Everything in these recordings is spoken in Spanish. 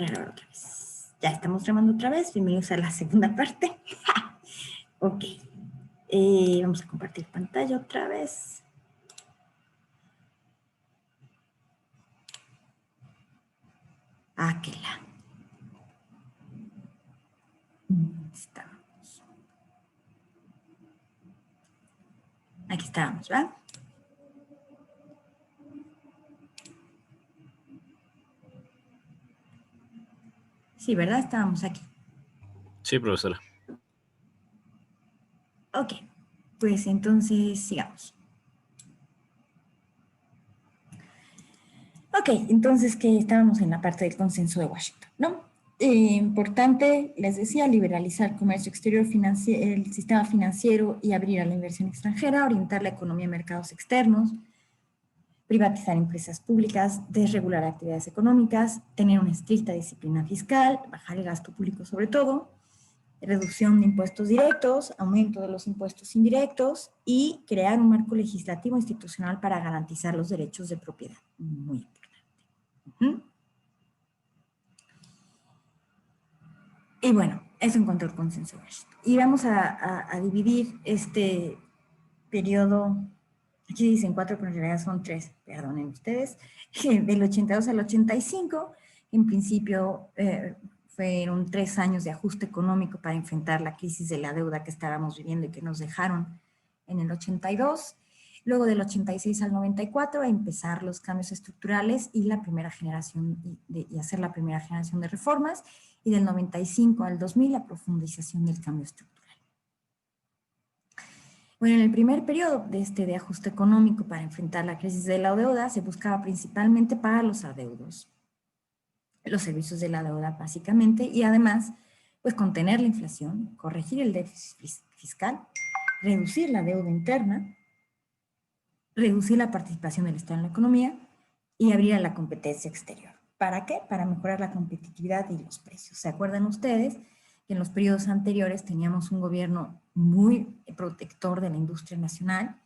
grabar otra vez. Ya estamos grabando otra vez. Bienvenidos a la segunda parte. Ok. Vamos a compartir pantalla otra vez. Aquí estamos. Aquí estábamos, ¿verdad? Sí, ¿verdad? Estábamos aquí. Sí, profesora. Ok. Pues entonces sigamos. Ok, entonces que estábamos en la parte del consenso de Washington, ¿no? Importante, les decía, liberalizar el comercio exterior, el sistema financiero y abrir a la inversión extranjera, orientar la economía a mercados externos, privatizar empresas públicas, desregular actividades económicas, tener una estricta disciplina fiscal, bajar el gasto público sobre todo, reducción de impuestos directos, aumento de los impuestos indirectos y crear un marco legislativo institucional para garantizar los derechos de propiedad. Muy importante. Y bueno, eso en cuanto al consenso. Y vamos a dividir este periodo, aquí dicen 4, pero en realidad son 3, perdonen ustedes, del 82 al 85, en principio fueron 3 años de ajuste económico para enfrentar la crisis de la deuda que estábamos viviendo y que nos dejaron en el 82. Luego del 86 al 94 a empezar los cambios estructurales y la primera generación, y hacer la primera generación de reformas, y del 95 al 2000 la profundización del cambio estructural. Bueno, en el primer periodo de ajuste económico para enfrentar la crisis de la deuda se buscaba principalmente pagar los adeudos, los servicios de la deuda básicamente, y además, pues contener la inflación, corregir el déficit fiscal, reducir la deuda interna, reducir la participación del Estado en la economía y abrir a la competencia exterior. ¿Para qué? Para mejorar la competitividad y los precios. ¿Se acuerdan ustedes que en los periodos anteriores teníamos un gobierno muy protector de la industria nacional,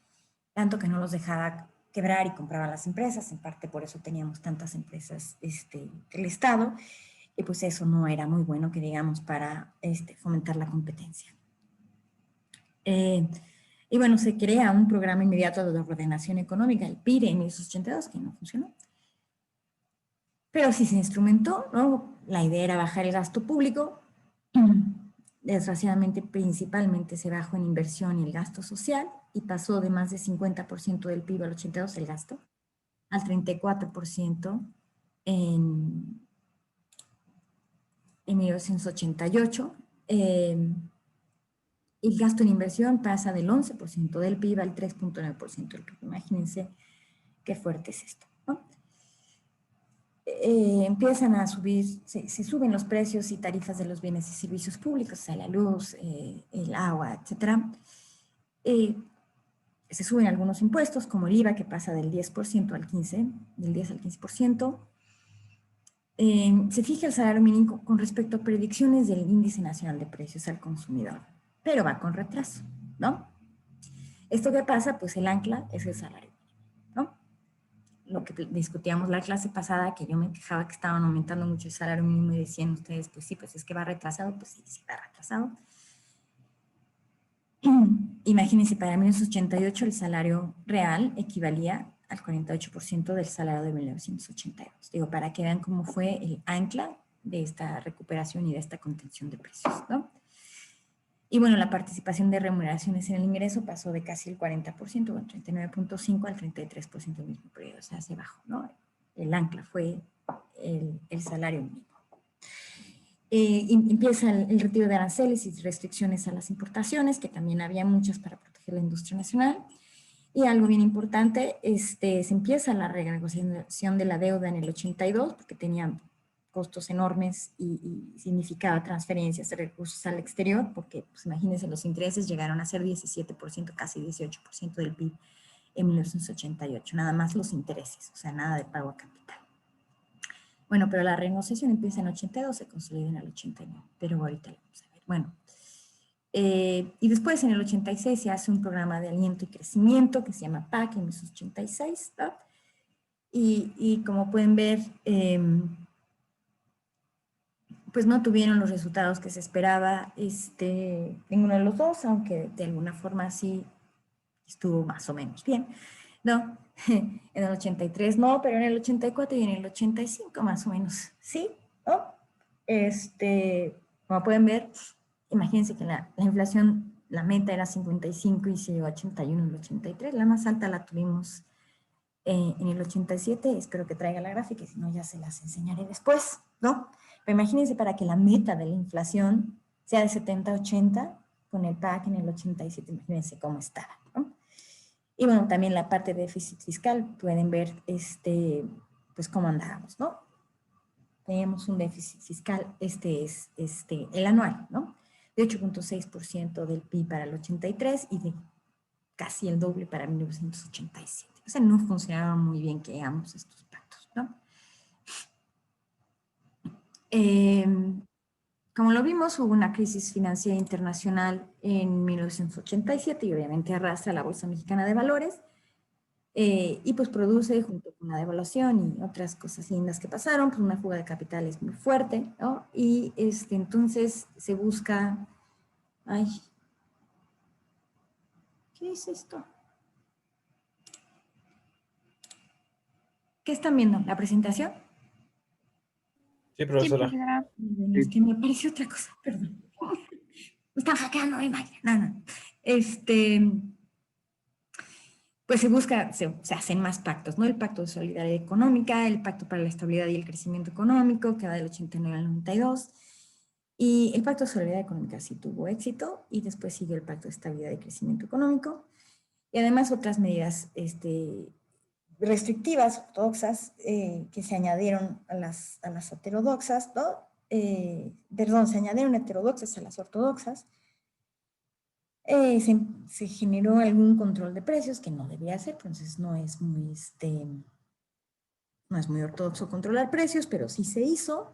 tanto que no los dejaba quebrar y compraba las empresas? En parte por eso teníamos tantas empresas del Estado, y pues eso no era muy bueno, que digamos, para fomentar la competencia. Y bueno, se crea un programa inmediato de ordenación económica, el PIRE, en 1982, que no funcionó. Pero sí se instrumentó, ¿no? La idea era bajar el gasto público. Desgraciadamente, principalmente se bajó en inversión y el gasto social, y pasó de más de 50% del PIB al 82, el gasto, al 34% en 1988. El gasto en inversión pasa del 11% del PIB al 3.9% del PIB. Imagínense qué fuerte es esto, ¿no? Empiezan a subir, se suben los precios y tarifas de los bienes y servicios públicos, o sea, la luz, el agua, etc. Se suben algunos impuestos, como el IVA, que pasa del 10% al 15%, del 10 al 15%. Se fija el salario mínimo con respecto a predicciones del Índice Nacional de Precios al Consumidor, pero va con retraso, ¿no? ¿Esto qué pasa? Pues el ancla es el salario mínimo, ¿no? Lo que discutíamos la clase pasada, que yo me quejaba que estaban aumentando mucho el salario mínimo, y decían ustedes, pues sí, pues es que va retrasado. Pues sí, sí va retrasado. Imagínense, para 1988 el salario real equivalía al 48% del salario de 1982. Digo, para que vean cómo fue el ancla de esta recuperación y de esta contención de precios, ¿no? Y bueno, la participación de remuneraciones en el ingreso pasó de casi el 40%, bueno, 39.5% al 33% del mismo periodo, o sea, se bajó, ¿no? El ancla fue el salario mínimo. Empieza el retiro de aranceles y restricciones a las importaciones, que también había muchas para proteger la industria nacional. Y algo bien importante, se empieza la renegociación de la deuda en el 82, porque tenía costos enormes y significaba transferencias de recursos al exterior, porque pues, imagínense, los intereses llegaron a ser 17%, casi 18% del PIB en 1988, nada más los intereses, o sea, nada de pago a capital. Bueno, pero la renegociación empieza en el 82, se consolida en el 89, pero ahorita lo vamos a ver. Bueno, y después en el 86 se hace un programa de aliento y crecimiento que se llama PAC en 1986, ¿no? Y como pueden ver, pues no tuvieron los resultados que se esperaba ninguno de los dos, aunque de alguna forma sí estuvo más o menos bien, ¿no? En el 83 no, pero en el 84 y en el 85 más o menos sí, ¿no? Como pueden ver, imagínense que la inflación, la meta era 55 y se llegó a 81 en el 83, la más alta la tuvimos en el 87, espero que traiga la gráfica, si no ya se las enseñaré después, ¿no? Pero imagínense para que la meta de la inflación sea de 70 a 80, con el PAC en el 87, imagínense cómo estaba, ¿no? Y bueno, también la parte de déficit fiscal, pueden ver pues cómo andábamos, ¿no? Tenemos un déficit fiscal, es el anual, ¿no? De 8.6% del PIB para el 83 y de casi el doble para 1987. O sea, no funcionaba muy bien que hagamos estos pactos, ¿no? Como lo vimos, hubo una crisis financiera internacional en 1987 y obviamente arrastra la Bolsa Mexicana de Valores y pues produce, junto con la devaluación y otras cosas lindas que pasaron, pues una fuga de capitales muy fuerte, ¿no? Y entonces se busca... Ay, ¿qué es esto? ¿Qué están viendo? ¿La presentación? Sí, Sí, profesora. profesora. Bueno, es que me apareció otra cosa, perdón. Me están hackeando mi máquina. No, no. Pues se busca, se hacen más pactos, ¿no? El Pacto de Solidaridad Económica, el Pacto para la Estabilidad y el Crecimiento Económico, que va del 89 al 92. Y el Pacto de Solidaridad Económica sí tuvo éxito, y después siguió el Pacto de Estabilidad y Crecimiento Económico. Y además otras medidas restrictivas, ortodoxas, que se añadieron a las heterodoxas, ¿no? Perdón, se añadieron heterodoxas a las ortodoxas. Se generó algún control de precios que no debía hacer, entonces no es muy ortodoxo controlar precios, pero sí se hizo.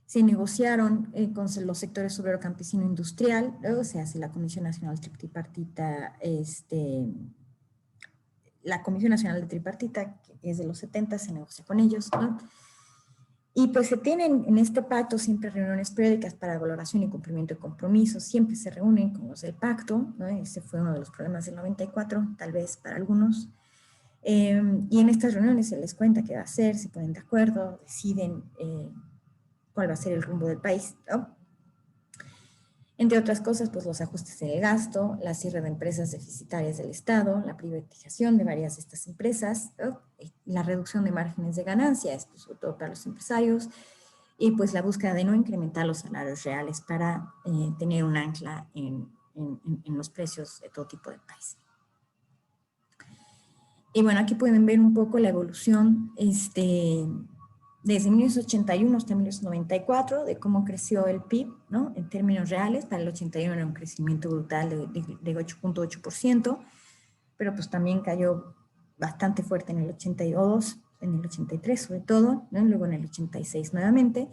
Se negociaron con los sectores obrero, campesino, industrial, luego se hace la Comisión Nacional Tripartita, la Comisión Nacional de Tripartita, que es de los 70, se negocia con ellos, ¿no? Y pues se tienen en este pacto siempre reuniones periódicas para valoración y cumplimiento de compromisos, siempre se reúnen con los del pacto, ¿no? Ese fue uno de los problemas del 94, tal vez para algunos. Y en estas reuniones se les cuenta qué va a hacer, se ponen de acuerdo, deciden cuál va a ser el rumbo del país, ¿no? Entre otras cosas, pues los ajustes en el gasto, la cierre de empresas deficitarias del Estado, la privatización de varias de estas empresas, ¿no? La reducción de márgenes de ganancia, esto sobre todo para los empresarios, y pues la búsqueda de no incrementar los salarios reales para tener un ancla en los precios de todo tipo de país. Y bueno, aquí pueden ver un poco la evolución desde 1981 hasta 1994, de cómo creció el PIB, ¿no? En términos reales, para el 81 era un crecimiento brutal de 8.8%, pero pues también cayó bastante fuerte en el 82, en el 83 sobre todo, ¿no? Luego en el 86 nuevamente,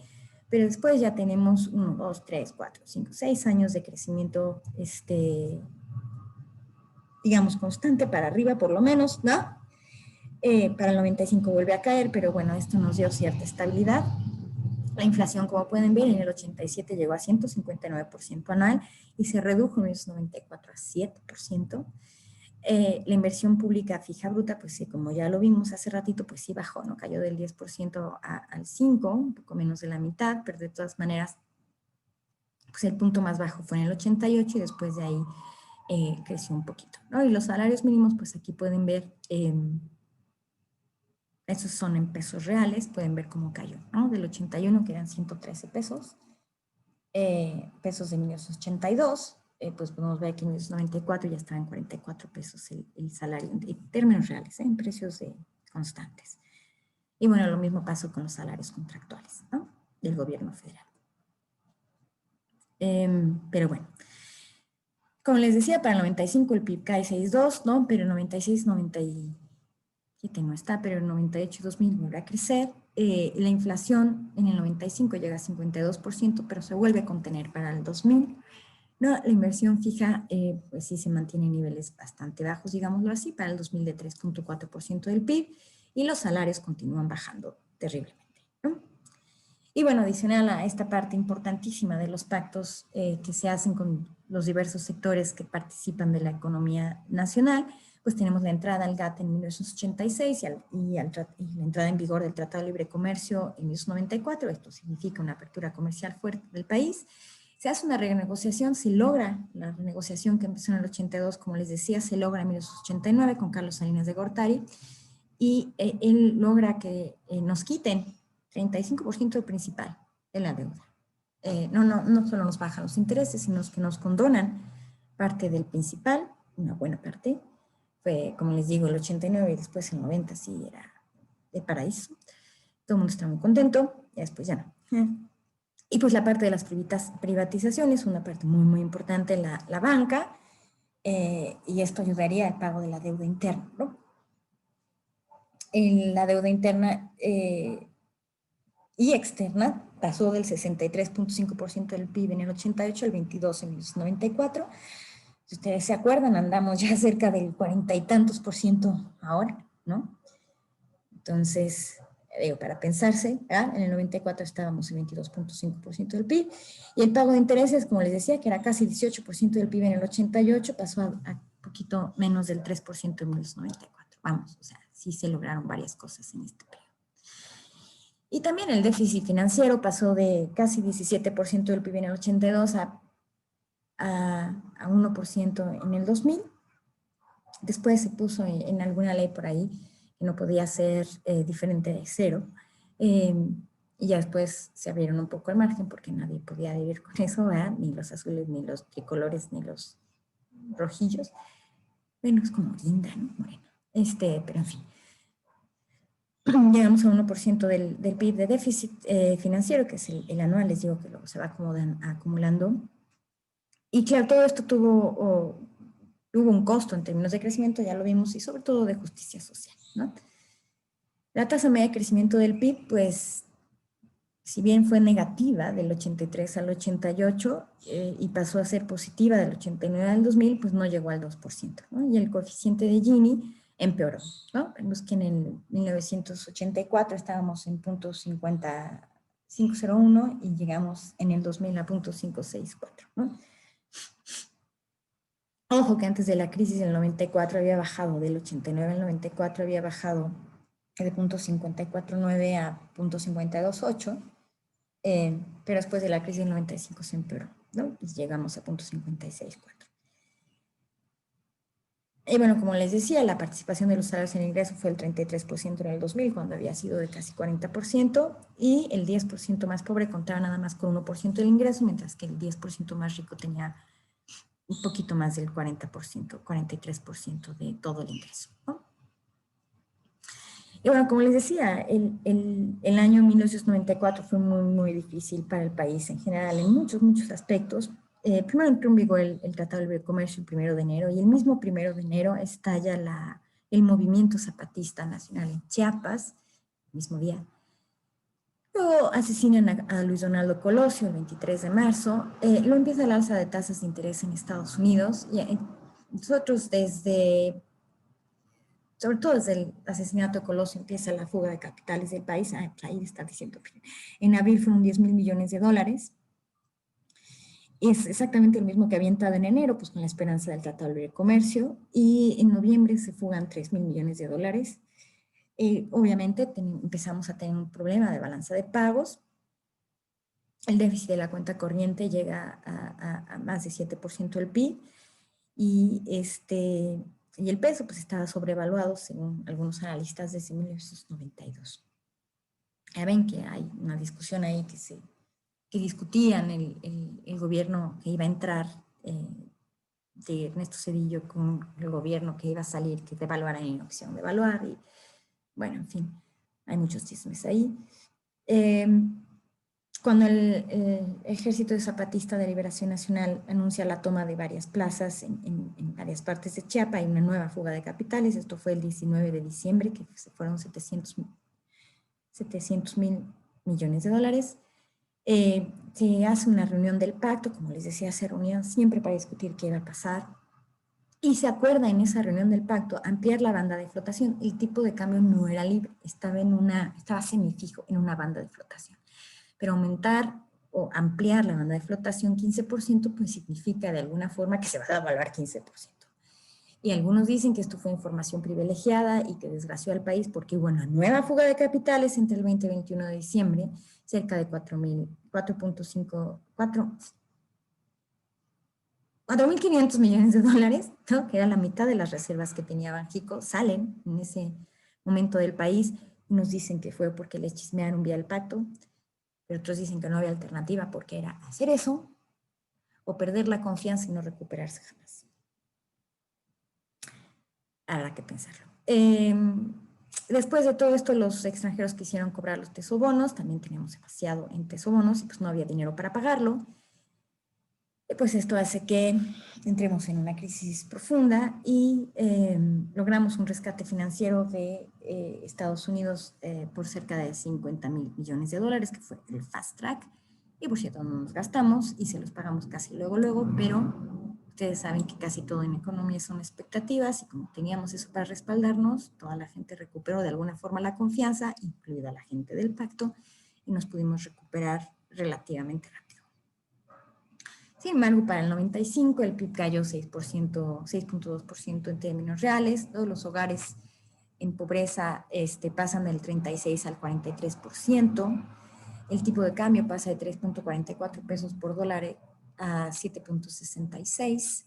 pero después ya tenemos 1, 2, 3, 4, 5, 6 años de crecimiento, digamos, constante para arriba por lo menos, ¿no? Para el 95 vuelve a caer, pero bueno, esto nos dio cierta estabilidad. La inflación, como pueden ver, en el 87 llegó a 159% anual y se redujo en 1994 a 7%. La inversión pública fija bruta, pues sí, como ya lo vimos hace ratito, pues sí bajó, ¿no? Cayó del 10% al 5%, un poco menos de la mitad, pero de todas maneras, pues el punto más bajo fue en el 88 y después de ahí creció un poquito, ¿no? Y los salarios mínimos, pues aquí pueden ver... esos son en pesos reales, pueden ver cómo cayó, ¿no? Del 81, que eran 113 pesos, pesos de 1982, pues podemos ver que en 1994 ya estaba en 44 pesos el salario, en términos reales, en precios constantes. Y bueno, lo mismo pasó con los salarios contractuales, ¿no? Del gobierno federal. Pero bueno, como les decía, para el 95 el PIB cae 6.2, ¿no? Pero en 96, 97 no está, pero en 98, 2000 vuelve a crecer. La inflación en el 95 llega a 52%, pero se vuelve a contener para el 2000. No, la inversión fija, pues sí se mantiene en niveles bastante bajos, digámoslo así, para el 2000 de 3.4% del PIB, y los salarios continúan bajando terriblemente, ¿no? Y bueno, adicional a esta parte importantísima de los pactos que se hacen con los diversos sectores que participan de la economía nacional, pues tenemos la entrada al GATT en 1986 y la entrada en vigor del Tratado de Libre Comercio en 1994. Esto significa una apertura comercial fuerte del país. Se hace una renegociación, se logra la renegociación que empezó en el 82, como les decía, se logra en 1989 con Carlos Salinas de Gortari, y él logra que nos quiten 35% del principal de la deuda. No solo nos bajan los intereses, sino que nos condonan parte del principal, una buena parte. Fue, como les digo, el 89 y después el 90 sí era de paraíso. Todo el mundo está muy contento, y después ya no. Y pues la parte de las privatizaciones, una parte muy, muy importante, la banca, y esto ayudaría al pago de la deuda interna, ¿no? La deuda interna y externa pasó del 63.5% del PIB en el 88 al 22% en el 94. Si ustedes se acuerdan, andamos ya cerca del 40 y tantos por ciento ahora, ¿no? Entonces, digo, para pensarse, ¿verdad? En el 94 estábamos en 22.5% del PIB, y el pago de intereses, como les decía, que era casi 18% del PIB en el 88, pasó a poquito menos del 3% en 1994. Vamos, o sea, sí se lograron varias cosas en este periodo. Y también el déficit financiero pasó de casi 17% del PIB en el 82 a 1% en el 2000. Después se puso en alguna ley por ahí que no podía ser diferente de cero. Y ya después se abrieron un poco el margen porque nadie podía vivir con eso, ¿verdad? Ni los azules, ni los tricolores, ni los rojillos. Bueno, es como linda, ¿no? Morena. Pero en fin. Llegamos a 1% del PIB de déficit financiero, que es el anual, les digo que luego se va acumulando. Y claro, todo esto tuvo un costo en términos de crecimiento, ya lo vimos, y sobre todo de justicia social, ¿no? La tasa media de crecimiento del PIB, pues, si bien fue negativa del 83 al 88 y pasó a ser positiva del 89 al 2000, pues no llegó al 2%, ¿no? Y el coeficiente de Gini empeoró, ¿no? Vemos que en el 1984 estábamos en 0.501 y llegamos en el 2000 a 0.564, ¿no? Ojo que antes de la crisis del 94 había bajado, del 89 al 94 había bajado de 0.549 a 0.528, pero después de la crisis del 95 se empeoró, ¿no? Y llegamos a 0.564. Y bueno, como les decía, la participación de los salarios en ingreso fue el 33% en el 2000, cuando había sido de casi 40%, y el 10% más pobre contaba nada más con 1% del ingreso, mientras que el 10% más rico tenía un poquito más del 40%, 43% de todo el ingreso, ¿no? Y bueno, como les decía, el año 1994 fue muy, muy difícil para el país en general, en muchos, muchos aspectos. Primero entró en vigor el Tratado de Libre Comercio el 1 de enero, y el mismo 1 de enero estalla el movimiento zapatista nacional en Chiapas, el mismo día. Luego asesinan a Luis Donaldo Colosio el 23 de marzo. Luego empieza el alza de tasas de interés en Estados Unidos. Y nosotros sobre todo desde el asesinato de Colosio, empieza la fuga de capitales del país. Ahí está diciendo que en abril fueron 10.000 millones de dólares. Es exactamente el mismo que había entrado en enero, pues con la esperanza del Tratado de Libre Comercio. Y en noviembre se fugan 3.000 millones de dólares. Obviamente empezamos a tener un problema de balanza de pagos. El déficit de la cuenta corriente llega a más de 7% del PIB, y el peso pues estaba sobrevaluado según algunos analistas desde 1992. Ya ven que hay una discusión ahí que discutían el gobierno que iba a entrar de Ernesto Zedillo con el gobierno que iba a salir, que devaluara en la opción de devaluar, y bueno, en fin, hay muchos chismes ahí. Cuando el Ejército Zapatista de Liberación Nacional anuncia la toma de varias plazas en varias partes de Chiapas, hay una nueva fuga de capitales. Esto fue el 19 de diciembre, que fueron 700.000 millones de dólares. Se hace una reunión del pacto, como les decía, se reunían siempre para discutir qué iba a pasar. Y se acuerda en esa reunión del pacto ampliar la banda de flotación. El tipo de cambio no era libre, estaba semifijo en una banda de flotación. pero aumentar o ampliar la banda de flotación 15%, pues significa de alguna forma que se va a devaluar 15%. Y algunos dicen que esto fue información privilegiada y que desgració al país porque hubo una nueva fuga de capitales entre el 20 y 21 de diciembre, cerca de 4.500 millones de dólares, ¿no? Que era la mitad de las reservas que tenía Banxico, salen en ese momento del país y nos dicen que fue porque les chismearon vía el pacto, pero otros dicen que no había alternativa porque era hacer eso o perder la confianza y no recuperarse jamás. Habrá que pensarlo. Después de todo esto, los extranjeros quisieron cobrar los tesobonos, también teníamos demasiado en tesobonos y pues no había dinero para pagarlo. Pues esto hace que entremos en una crisis profunda y logramos un rescate financiero de Estados Unidos por cerca de 50.000 millones de dólares, que fue el fast track. Y por cierto, no nos gastamos y se los pagamos casi luego, pero ustedes saben que casi todo en economía son expectativas y como teníamos eso para respaldarnos, toda la gente recuperó de alguna forma la confianza, incluida la gente del pacto, y nos pudimos recuperar relativamente rápido. Sin embargo, para el 95 el PIB cayó 6.2% en términos reales. Todos los hogares en pobreza pasan del 36 al 43%. El tipo de cambio pasa de 3.44 pesos por dólar a 7.66.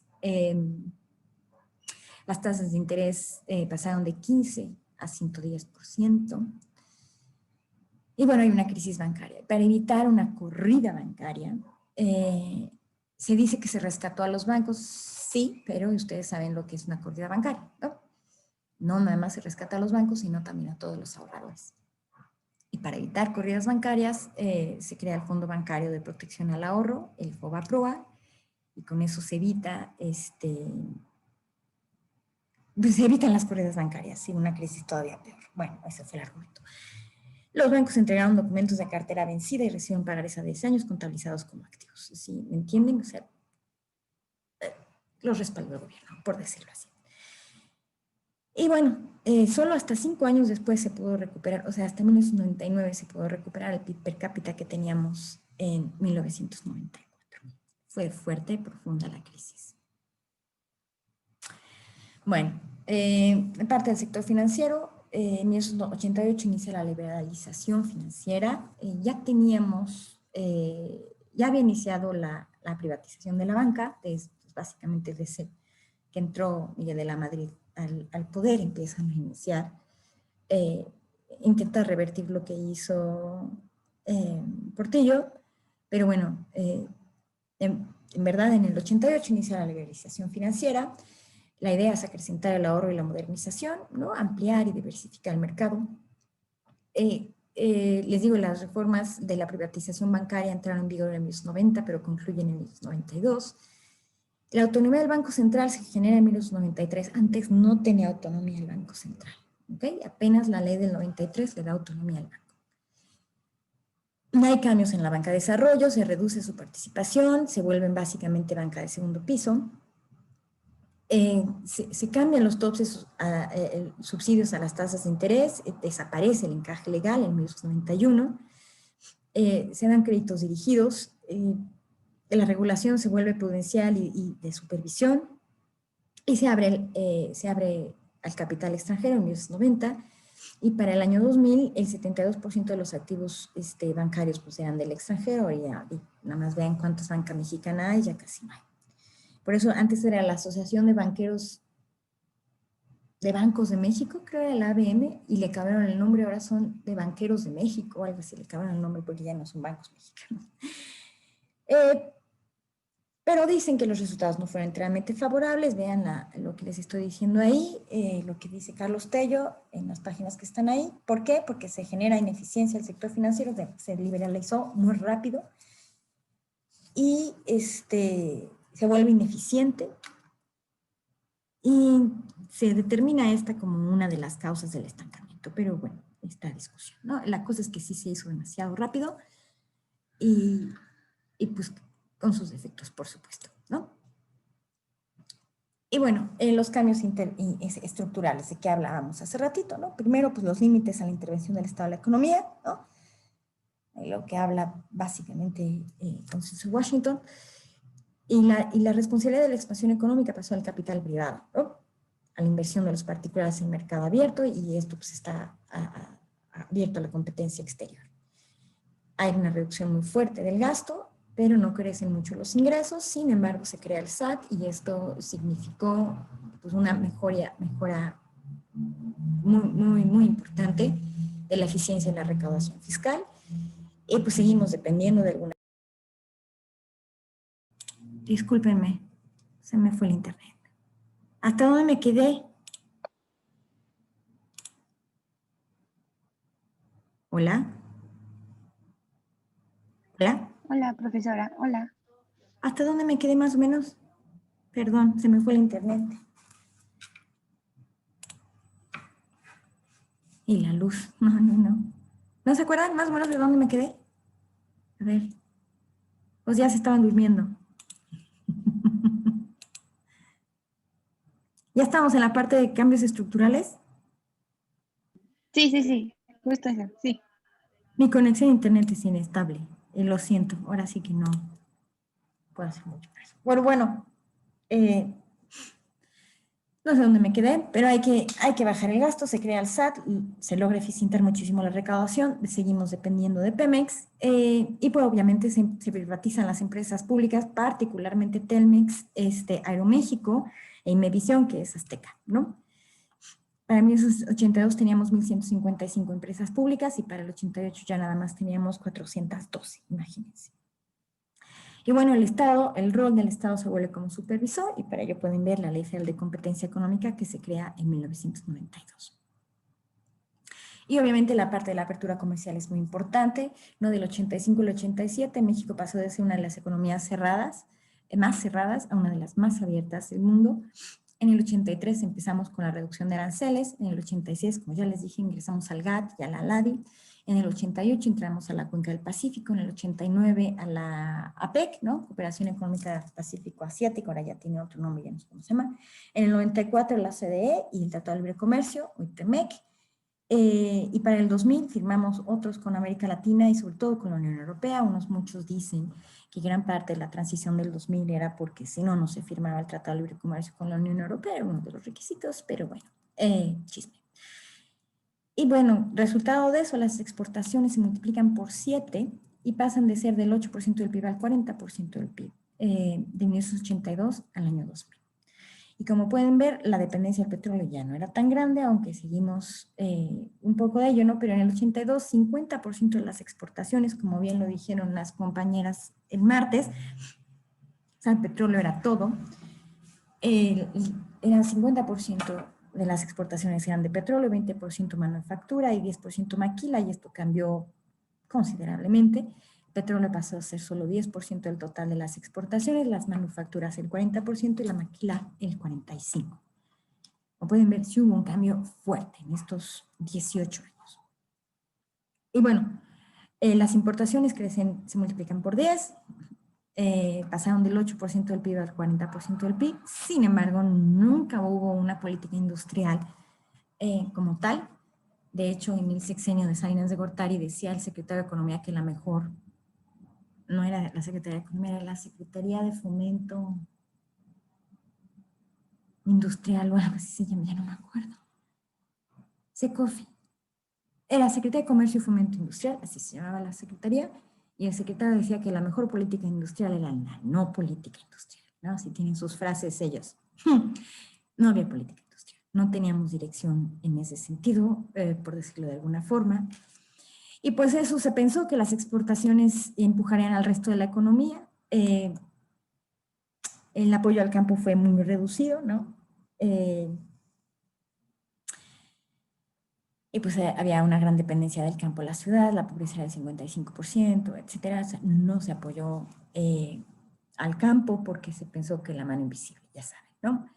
Las tasas de interés pasaron de 15 a 110%. Y bueno, hay una crisis bancaria. Para evitar una corrida bancaria, se dice que se rescató a los bancos, sí, pero ustedes saben lo que es una corrida bancaria, ¿no? No nada más se rescata a los bancos, sino también a todos los ahorradores. Y para evitar corridas bancarias, se crea el Fondo Bancario de Protección al Ahorro, el FOBAPROA, y con eso se evita, pues se evitan las corridas bancarias y una crisis todavía peor. Bueno, ese fue el argumento. Los bancos entregaron documentos de cartera vencida y reciben pagarés a 10 años contabilizados como activos. ¿Sí? ¿Me entienden? O sea, los respaldó el gobierno, por decirlo así. Y bueno, solo hasta 5 años después se pudo recuperar, o sea, hasta 1999 se pudo recuperar el PIB per cápita que teníamos en 1994. Fue fuerte y profunda la crisis. Bueno, en parte del sector financiero, en 1988 inicia la liberalización financiera. Ya había iniciado la privatización de la banca, básicamente desde que entró Miguel de la Madrid al poder, empiezan a iniciar, intentar revertir lo que hizo Portillo, pero bueno, en verdad en el 88 inicia la liberalización financiera. La idea es acrecentar el ahorro y la modernización, ¿no? Ampliar y diversificar el mercado. Les digo, las reformas de la privatización bancaria entraron en vigor en los 90, pero concluyen en los 92. La autonomía del Banco Central se genera en 1993. Antes no tenía autonomía el Banco Central. ¿Okay? Apenas la ley del 93 le da autonomía al banco. No hay cambios en la banca de desarrollo, se reduce su participación, se vuelven básicamente banca de segundo piso. Se cambian los topes, subsidios a las tasas de interés, desaparece el encaje legal en 1991, se dan créditos dirigidos, la regulación se vuelve prudencial y de supervisión, y se abre al capital extranjero en 1990, y para el año 2000 el 72% de los activos bancarios pues, eran del extranjero, y nada más vean cuántas bancas mexicanas hay, ya casi no hay. Por eso antes era la Asociación de Banqueros de Bancos de México, creo era la ABM, y le cambiaron el nombre, ahora son de Banqueros de México, o algo así, le cambiaron el nombre porque ya no son bancos mexicanos. Pero dicen que los resultados no fueron enteramente favorables, vean lo que les estoy diciendo ahí, lo que dice Carlos Tello en las páginas que están ahí. ¿Por qué? Porque se genera ineficiencia el sector financiero, se liberalizó muy rápido y se vuelve ineficiente. Y se determina esta como una de las causas del estancamiento, pero bueno, esta discusión, ¿no? La cosa es que sí se hizo demasiado rápido y pues con sus defectos, por supuesto, ¿no? Y bueno, los cambios estructurales de que hablábamos hace ratito, ¿no? Primero, pues los límites a la intervención del Estado en la economía, ¿no? lo que habla básicamente Consenso Washington, y la responsabilidad de la expansión económica pasó al capital privado, ¿no? A la inversión de los particulares en mercado abierto, y esto pues está abierto a la competencia exterior. Hay una reducción muy fuerte del gasto, pero no crecen mucho los ingresos. Sin embargo, se crea el SAT y esto significó pues, una mejora muy importante de la eficiencia en la recaudación fiscal. Y pues seguimos dependiendo de alguna... Discúlpenme, se me fue el internet. ¿Hasta dónde me quedé? ¿Hola? ¿Hola? Hola, profesora. Hola. ¿Hasta dónde me quedé más o menos? Perdón, se me fue el internet. Y la luz. No. ¿No se acuerdan más o menos de dónde me quedé? A ver. Pues ya se estaban durmiendo. Ya estamos en la parte de cambios estructurales. Sí. Justo eso, sí. Mi conexión a internet es inestable. Y lo siento, ahora sí que no puedo hacer mucho más. Bueno, no sé dónde me quedé, pero hay que bajar el gasto, se crea el SAT, se logra eficientar muchísimo la recaudación, seguimos dependiendo de Pemex, y pues obviamente se privatizan las empresas públicas, particularmente Telmex, Aeroméxico e Imevisión, que es Azteca, ¿no? Para 1982 teníamos 1.155 empresas públicas y para el 88 ya nada más teníamos 412, imagínense. Y bueno, el rol del Estado se vuelve como supervisor, y para ello pueden ver la Ley Federal de Competencia Económica que se crea en 1992. Y obviamente la parte de la apertura comercial es muy importante, ¿no? Del 85 al 87 México pasó de ser una de las economías más cerradas a una de las más abiertas del mundo. En el 83 empezamos con la reducción de aranceles, en el 86, como ya les dije, ingresamos al GATT y a la LADI, en el 88 entramos a la Cuenca del Pacífico, en el 89 a la APEC, ¿no? Cooperación Económica Pacífico Asiático, ahora ya tiene otro nombre, ya no sé cómo se llama. En el 94 la CDE y el Tratado de Libre Comercio, o ITEMEC. Y para el 2000 firmamos otros con América Latina y sobre todo con la Unión Europea. Muchos dicen que gran parte de la transición del 2000 era porque si no, no se firmaba el Tratado de Libre Comercio con la Unión Europea, era uno de los requisitos, pero bueno, chisme. Y bueno, resultado de eso, las exportaciones se multiplican por 7 y pasan de ser del 8% del PIB al 40% del PIB, de 1982 al año 2000. Y como pueden ver, la dependencia del petróleo ya no era tan grande, aunque seguimos un poco de ello, ¿no? Pero en el 82, 50% de las exportaciones, como bien lo dijeron las compañeras el martes, o sea, el petróleo era todo, era 50% de las exportaciones eran de petróleo, 20% manufactura y 10% maquila, y esto cambió considerablemente. El petróleo pasó a ser solo 10% del total de las exportaciones, las manufacturas el 40% y la maquila el 45%. Como pueden ver, sí hubo un cambio fuerte en estos 18 años. Y bueno, las importaciones crecen, se multiplican por 10, pasaron del 8% del PIB al 40% del PIB. Sin embargo, nunca hubo una política industrial como tal. De hecho, en el sexenio de Salinas de Gortari decía el secretario de Economía que la mejor no era la Secretaría de Economía, era la Secretaría de Fomento Industrial o algo así se llama, ya no me acuerdo. Secofi. Era Secretaría de Comercio y Fomento Industrial, así se llamaba la secretaría, y el secretario decía que la mejor política industrial era la no política industrial, ¿no? Así tienen sus frases ellos. No había política industrial, no teníamos dirección en ese sentido, por decirlo de alguna forma. Y pues eso se pensó que las exportaciones empujarían al resto de la economía. El apoyo al campo fue muy reducido, ¿no? Y pues había una gran dependencia del campo a la ciudad, la pobreza era del 55%, etcétera. O sea, no se apoyó al campo porque se pensó que la mano invisible, ya saben, ¿no?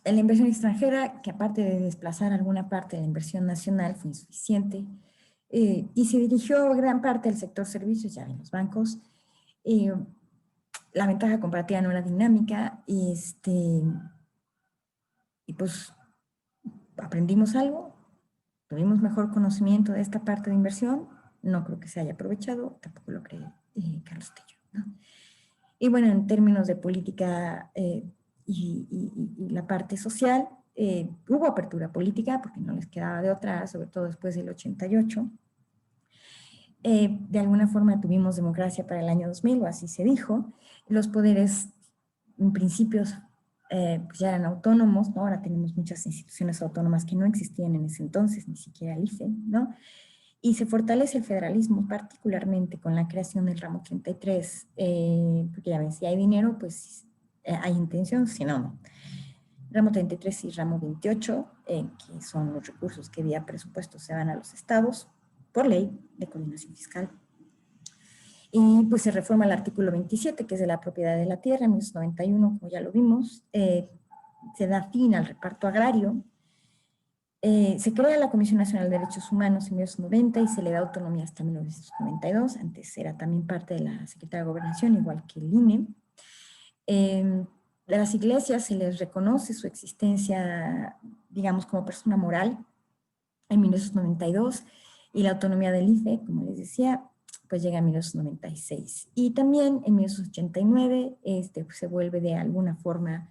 La inversión extranjera, que aparte de desplazar alguna parte de la inversión nacional, fue insuficiente, y se dirigió gran parte al sector servicios, ya en los bancos. La ventaja comparativa no era dinámica, y pues aprendimos algo, tuvimos mejor conocimiento de esta parte de inversión, no creo que se haya aprovechado, tampoco lo cree Carlos Tello, ¿no? Y bueno, en términos de política y la parte social, hubo apertura política porque no les quedaba de otra, sobre todo después del 88. De alguna forma tuvimos democracia para el año 2000, o así se dijo. Los poderes, en principios, pues ya eran autónomos, ¿no? Ahora tenemos muchas instituciones autónomas que no existían en ese entonces, ni siquiera el IFE, ¿no? Y se fortalece el federalismo, particularmente con la creación del ramo 33, porque ya ven, si hay dinero, pues hay intención, si no, no. Ramo 33 y ramo 28, que son los recursos que vía presupuesto se van a los estados, por ley de coordinación fiscal. Y pues se reforma el artículo 27, que es de la propiedad de la tierra, en 1991, como ya lo vimos. Se da fin al reparto agrario. Se crea la Comisión Nacional de Derechos Humanos en 1990 y se le da autonomía hasta 1992. Antes era también parte de la Secretaría de Gobernación, igual que el INE. A las iglesias se les reconoce su existencia, digamos, como persona moral en 1992, y la autonomía del IFE, como les decía, pues llega en 1996. Y también en 1989 pues se vuelve de alguna forma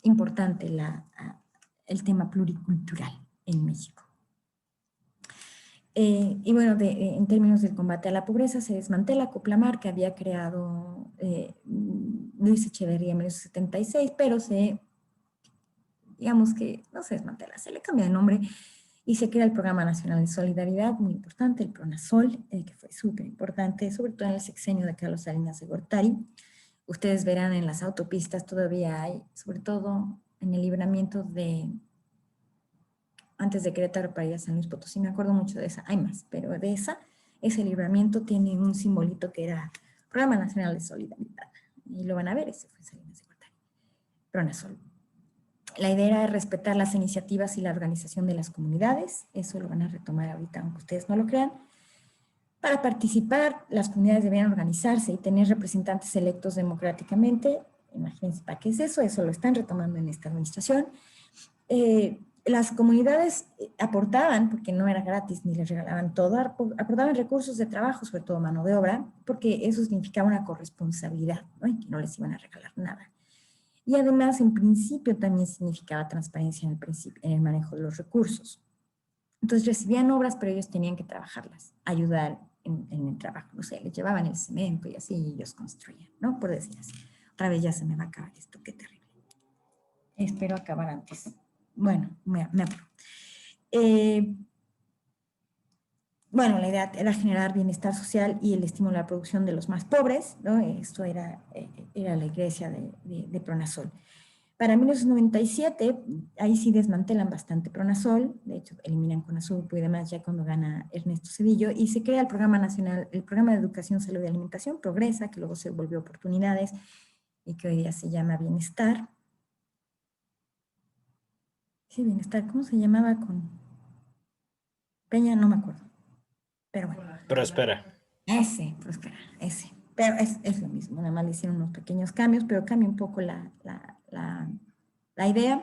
importante el tema pluricultural en México. Y bueno, en términos del combate a la pobreza, se desmantela Coplamar, que había creado Luis Echeverría en 1976, pero digamos que no se desmantela, se le cambia de nombre y se crea el Programa Nacional de Solidaridad, muy importante, el PRONASOL, que fue súper importante, sobre todo en el sexenio de Carlos Salinas de Gortari. Ustedes verán en las autopistas todavía hay, sobre todo en el libramiento antes de Querétaro para ir a San Luis Potosí, me acuerdo mucho de esa, hay más, pero de ese libramiento tiene un simbolito que era Programa Nacional de Solidaridad, y lo van a ver, ese fue Salinas de Gortari, PRONASOL. La idea era respetar las iniciativas y la organización de las comunidades, eso lo van a retomar ahorita, aunque ustedes no lo crean. Para participar, las comunidades debían organizarse y tener representantes electos democráticamente. Imagínense, ¿para qué es eso? Eso lo están retomando en esta administración. Las comunidades aportaban, porque no era gratis ni les regalaban todo, aportaban recursos de trabajo, sobre todo mano de obra, porque eso significaba una corresponsabilidad, ¿no? Y que no les iban a regalar nada. Y además, en principio, también significaba transparencia en el manejo de los recursos. Entonces recibían obras, pero ellos tenían que trabajarlas, ayudar en el trabajo. No sé, les llevaban el cemento y así, y ellos construían, ¿no? Por decir así. Otra vez ya se me va a acabar esto, qué terrible. Espero acabar antes. Bueno, me apuro. Bueno, la idea era generar bienestar social y el estímulo a la producción de los más pobres, ¿no? Esto era la iglesia de Pronasol. Para 1997, ahí sí desmantelan bastante Pronasol, de hecho eliminan Conasupo y demás ya cuando gana Ernesto Zedillo, y se crea el Programa Nacional, el Programa de Educación, Salud y Alimentación, Progresa, que luego se volvió Oportunidades y que hoy día se llama Bienestar. Sí, Bienestar, ¿cómo se llamaba con Peña? No me acuerdo, pero bueno. Prospera. Prospera, ese. Pero es lo mismo, nada más le hicieron unos pequeños cambios, pero cambia un poco la idea.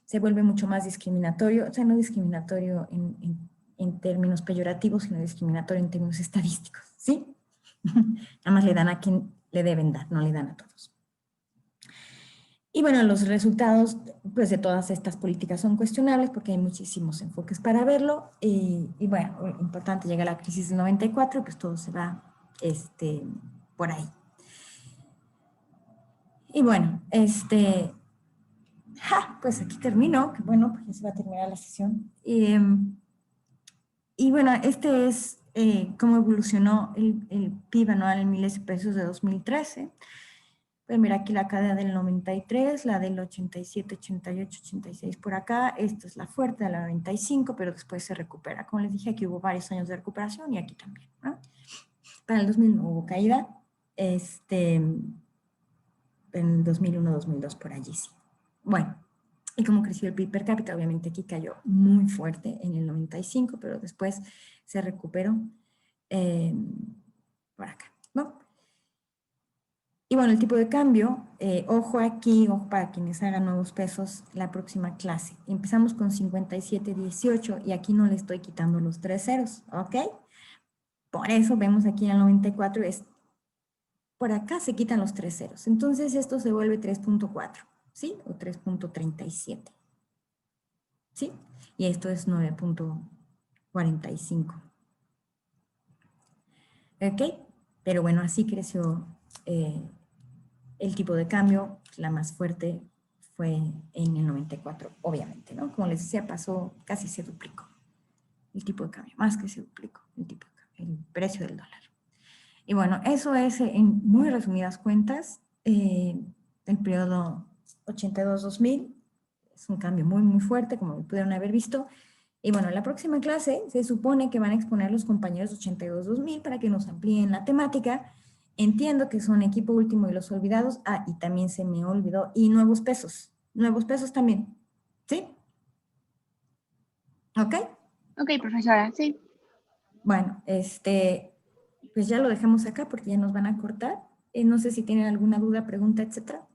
Se vuelve mucho más discriminatorio, o sea, no discriminatorio en términos peyorativos, sino discriminatorio en términos estadísticos, ¿sí? Nada más le dan a quien le deben dar, no le dan a todos. Y bueno, los resultados pues, de todas estas políticas son cuestionables porque hay muchísimos enfoques para verlo. Y bueno, lo importante, llega la crisis del 94, pues todo se va por ahí. Y bueno, pues aquí termino, que bueno, pues ya se va a terminar la sesión. Y bueno, este es cómo evolucionó el PIB anual en miles de pesos de 2013. Pueden ver aquí la cadena del 93, la del 87, 88, 86 por acá. Esta es la fuerte de la 95, pero después se recupera. Como les dije, aquí hubo varios años de recuperación y aquí también, ¿no? Para el 2000 no hubo caída. En 2001, 2002 por allí sí. Bueno, y cómo creció el PIB per cápita, obviamente aquí cayó muy fuerte en el 95, pero después se recuperó por acá, ¿no? Y bueno, el tipo de cambio ojo aquí, ojo para quienes hagan nuevos pesos la próxima clase. Empezamos con 57.18 y aquí no le estoy quitando los 3 ceros, ¿ok? Por eso vemos aquí en el 94, por acá se quitan los 3 ceros. Entonces esto se vuelve 3.4, ¿sí? O 3.37, ¿sí? Y esto es 9.45. ¿Ok? Pero bueno, así creció el tipo de cambio. La más fuerte fue en el 94, obviamente, ¿no? Como les decía, pasó, casi se duplicó el tipo de cambio, más que se duplicó el tipo de cambio, el precio del dólar. Y bueno, eso es en muy resumidas cuentas el periodo 82-2000. Es un cambio muy, muy fuerte, como pudieron haber visto. Y bueno, en la próxima clase se supone que van a exponer los compañeros 82-2000 para que nos amplíen la temática. Entiendo que son equipo último y los olvidados. Ah, y también se me olvidó. Y nuevos pesos. Nuevos pesos también. ¿Sí? ¿Ok? Ok, profesora, sí. Bueno, pues ya lo dejamos acá porque ya nos van a cortar. No sé si tienen alguna duda, pregunta, etcétera.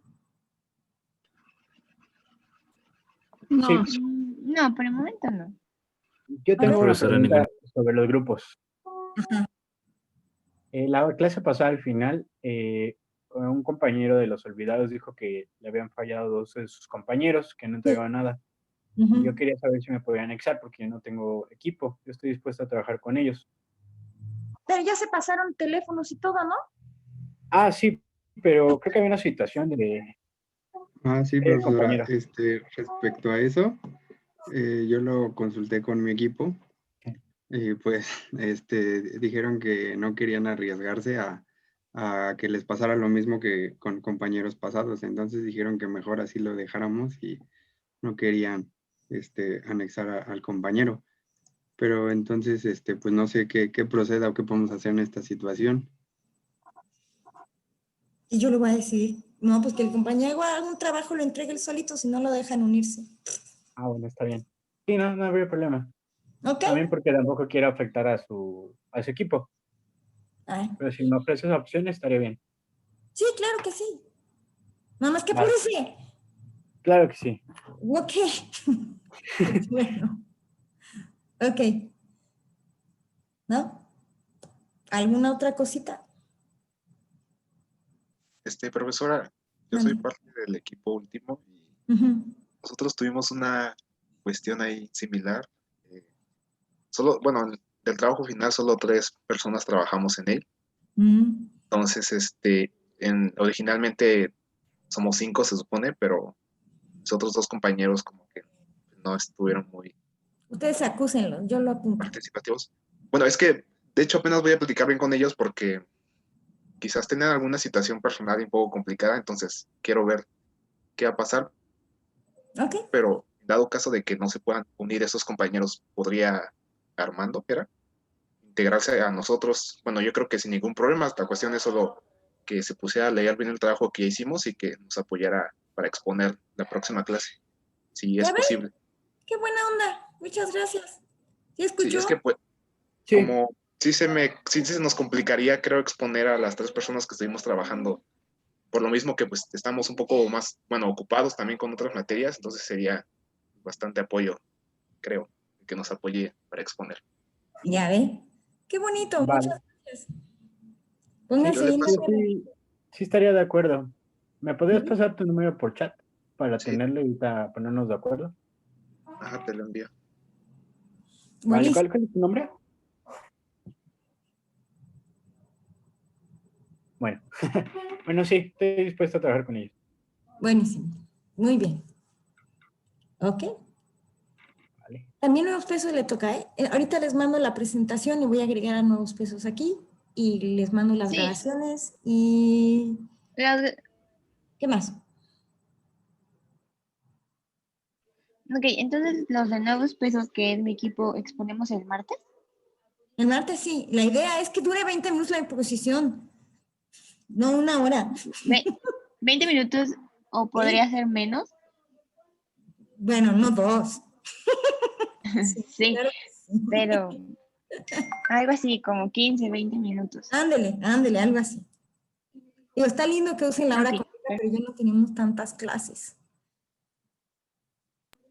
No, Sí, no, por el momento no. yo tengo una Profesora, pregunta sobre los grupos. Ajá. La clase pasada, al final, un compañero de los olvidados dijo que le habían fallado 2 de sus compañeros, que no entregaban nada. Y yo Ujú. quería saber si me podían anexar, porque yo no tengo equipo. Yo estoy dispuesto a trabajar con ellos. Pero ya se pasaron teléfonos y todo, ¿no? Ah, sí, pero creo que había una situación de Sí, profesora. compañero. Respecto a eso, yo lo consulté con mi equipo y pues dijeron que no querían arriesgarse a que les pasara lo mismo que con compañeros pasados. Entonces dijeron que mejor así lo dejáramos y no querían anexar al compañero. Pero entonces, pues no sé qué proceda o qué podemos hacer en esta situación. Y yo lo voy a decidir. No, pues que el compañero haga un trabajo, lo entregue él solito, si no lo dejan unirse. Ah, bueno, está bien. Sí, no, no habría problema. ¿Ok? También porque tampoco quiero afectar a su equipo. Ay, Pero si me ofreces opciones, estaría bien. sí, claro que sí. Nada más que Vale, apúrese. claro que sí. Ok. Bueno. Ok. ¿No? ¿Alguna otra cosita? Profesora, yo soy Mande. parte del equipo último y Ujú. nosotros tuvimos una cuestión ahí similar. Solo, bueno, del trabajo final solo 3 personas trabajamos en él. Mm. Entonces, originalmente somos 5, se supone, pero los otros 2 compañeros como que no estuvieron muy Ustedes acúsenlo, yo lo apunto. participativos. Bueno, es que de hecho apenas voy a platicar bien con ellos porque quizás tengan alguna situación personal un poco complicada, entonces quiero ver qué va a pasar. Ok. Pero dado caso de que no se puedan unir esos compañeros, podría Armando, ¿era? Integrarse a nosotros. Bueno, yo creo que sin ningún problema. La cuestión es solo que se pusiera a leer bien el trabajo que ya hicimos y que nos apoyara para exponer la próxima clase, si es ¿Ya ven? posible. Qué buena onda. Muchas gracias. ¿Sí Sí, es que escuchó? pues, Sí, como sí se nos complicaría, creo, exponer a las 3 personas que estuvimos trabajando. Por lo mismo que pues estamos un poco más, bueno, ocupados también con otras materias, entonces sería bastante apoyo, creo, que nos apoye para exponer. Ya ve. Qué bonito. vale. Muchas gracias. Yo Pónganse le bien de Sí, paso, acuerdo. sí, sí estaría de acuerdo. ¿Me podrías Ujú. pasar tu número por chat para sí, tenerlo y para ponernos de acuerdo? ajá, te lo envío. Vale, Buenísimo. ¿cuál es tu nombre? Bueno, bueno, sí, estoy dispuesto a trabajar con ellos. Buenísimo. Muy bien. Ok. Vale. También nuevos pesos le toca, ¿eh? Ahorita les mando la presentación y voy a agregar a nuevos pesos aquí y les mando las Sí, grabaciones y las- ¿qué más? ok, entonces los de nuevos pesos que es mi equipo exponemos el martes. El martes sí. La idea es que dure 20 minutos la exposición, no una hora. Ve- 20 minutos o Sí. podría ser menos. Bueno, no dos. Sí, Sí, claro que sí. pero algo así como 15, 20 minutos. Ándele, ándele, algo así. Digo, está lindo que usen la hora Ok, completa pero ya no tenemos tantas clases.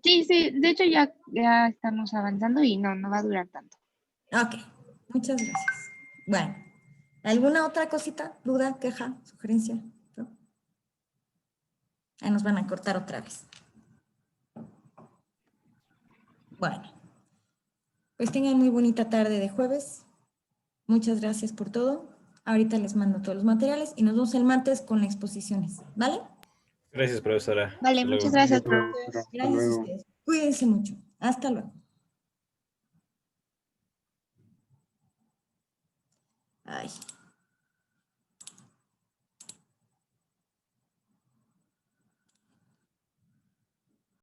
Sí, de hecho ya estamos avanzando y no va a durar tanto. Ok, muchas gracias. Bueno, ¿alguna otra cosita, duda, queja, sugerencia? ¿No? Ahí nos van a cortar otra vez. Bueno, pues tengan muy bonita tarde de jueves. Muchas gracias por todo. Ahorita les mando todos los materiales y nos vemos el martes con las exposiciones, ¿vale? Gracias, profesora. Vale, Hasta muchas luego. gracias. Profesora, hasta Gracias a luego. ustedes. Cuídense mucho. Hasta luego.